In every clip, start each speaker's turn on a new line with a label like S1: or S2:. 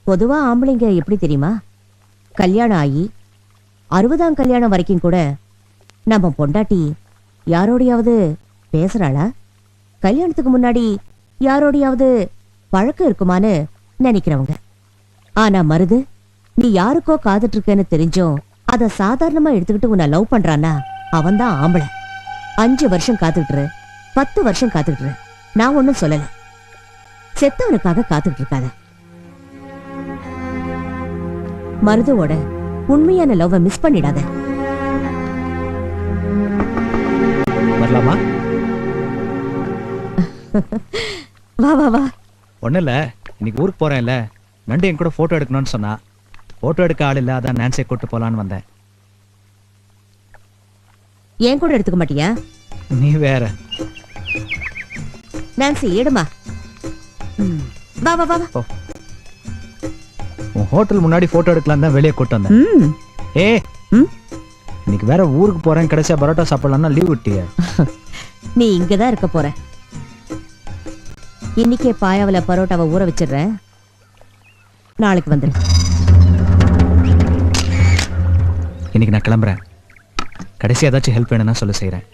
S1: பொதுவா ஆம்பளைங்க எப்படி தெரியுமா, கல்யாணம் ஆகி 60ஆம் கல்யாணம் வரைக்கும் கூட நம்ம பொண்டாட்டி யாரோடையாவது பேசுறாளா, கல்யாணத்துக்கு முன்னாடி யாரோடையாவது பழக்கம் இருக்குமான்னு நினைக்கிறவங்க. ஆனா மருது, நீ யாருக்கோ காத்துட்டு இருக்கேன்னு தெரிஞ்சும் அத சாதாரணமா எடுத்துக்கிட்டு உன்னை லவ் பண்றானா அவன்தான் ஆம்பளை. 5 வருஷம் காத்துக்கிட்டு 10 வருஷம் காத்துக்கிட்டு நான் ஒன்னும் சொல்லல. செத்தவனுக்காக காத்துக்கிட்டு இருக்காத. மருதுவோட உண்மையான லவ் மிஸ் பண்ணிடாத.
S2: வரலாமா?
S1: வா வா வா.
S2: ஒன்றும் இல்லை, இன்னைக்கு ஊருக்கு போகிறேன்ல, நண்டு என் கூட ஃபோட்டோ எடுக்கணும்னு சொன்னா. ஃபோட்டோ எடுக்க ஆள் இல்லை, அதான் நான்சியை கூப்பிட்டு போகலான்னு வந்தேன்.
S1: ஏன் கூட எடுத்துக்க மாட்டியா?
S2: நீ வேற.
S1: நான்சி எடுமா. வா வா வா.
S2: உன் ஹோட்டல் முன்னாடி ஃபோட்டோ எடுக்கலாம் தான் வெளியே கூட்டு வந்தேன். இன்னைக்கு வேற ஊருக்கு போறேன், கடைசியா பரோட்டா சாப்பிடலாம்னா லீவ் விட்டிய.
S1: நீ இங்கதான் இருக்க போற. இன்னைக்கே பாயாவில பரோட்டாவை ஊற வச்சிடுறேன், நாளைக்கு வந்துரு.
S2: இன்னைக்கு நான் கிளம்புறேன். கடைசி ஏதாச்சும் ஹெல்ப் வேணும்னா சொல்ல செய்யறேன்.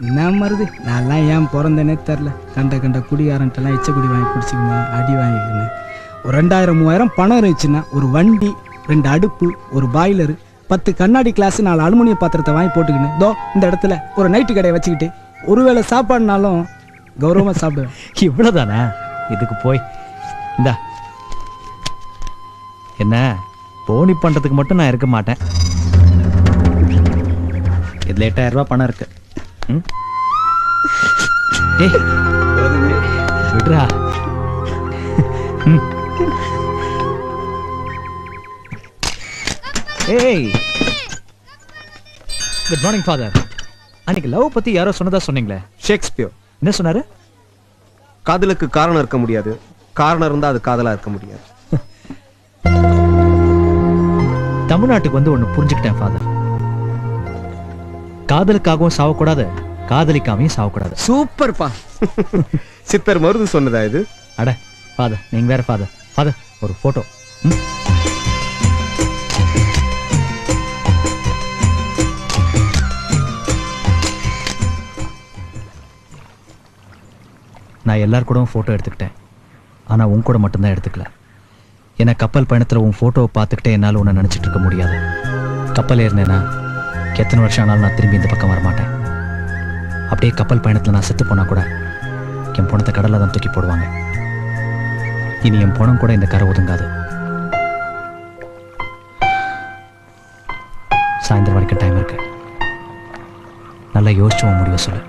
S3: என்ன மருது, நான்லாம் ஏன் பிறந்தேனே தெரில. கண்ட குடிகாரன்ட்டெல்லாம் எச்சக்குடி வாங்கி குடிச்சிக்கணும், அடி வாங்கிக்கணும். ஒரு 2000-3000 பணம் இருந்துச்சுன்னா ஒரு வண்டி, 2 அடுப்பு, ஒரு பாய்லரு, 10 கண்ணாடி கிளாஸ், 4 அலுமினிய பாத்திரத்தை வாங்கி போட்டுக்கின்னு தோ இந்த இடத்துல ஒரு நைட்டு கடையை வச்சுக்கிட்டு ஒருவேளை சாப்பாடுனாலும் கௌரவமா சாப்பிடுவேன்.
S2: இவ்வளவுதானே? இதுக்கு போய் இந்தா என்ன போனி பண்றதுக்கு மட்டும் நான் இருக்க மாட்டேன். இதுல 8000 ரூபாய் பணம் இருக்கு. விடுறா. ஏய், குட் மார்னிங் ஃபாதர். அன்னைக்கு லவ் பத்தி யாரோ சொன்னதா சொன்னீங்களே,
S4: ஷேக்ஸ்பியர்
S2: என்ன சொன்னாரு?
S4: காதலுக்கு காரணம் இருக்க முடியாது, காரணம் இருந்தா அது காதலா இருக்க முடியாது.
S2: தமிழ்நாட்டுக்கு வந்து ஒண்ணு புரிஞ்சுக்கிட்டேன் ஃபாதர். காதலுக்காகவும் சாவக்கூடாது, காதலிக்காமையும் சாவக்கூடாது.
S4: சூப்பர்ப்பா. சித்தர் மருது சொன்னதா இது?
S2: அட ஃபாதர், நீங்க வேற ஃபாதர். ஃபாதர் ஒரு போட்டோ. நான் எல்லார் கூடவும் ஃபோட்டோ எடுத்துக்கிட்டேன், ஆனால் உன் கூட மட்டும்தான் எடுத்துக்கல. ஏன்னா கப்பல் பயணத்தில் உன் ஃபோட்டோவை பார்த்துக்கிட்டே என்னால் உன்னை நினச்சிட்டு இருக்க முடியாது. கப்பல் ஏறினேன்னா எத்தனை வருஷம் ஆனாலும் நான் திரும்பி இந்த பக்கம் வரமாட்டேன். அப்படியே கப்பல் பயணத்தில் நான் செத்து போனால் கூட என் பணத்தை கடலில் தான் தூக்கி போடுவாங்க. இனி என் பணம் கூட இந்த கரை ஒதுங்காது. சாயந்தரம் வரைக்கும் டைம் இருக்கு. நல்லா யோசிச்சு முடிவு சொல்லு.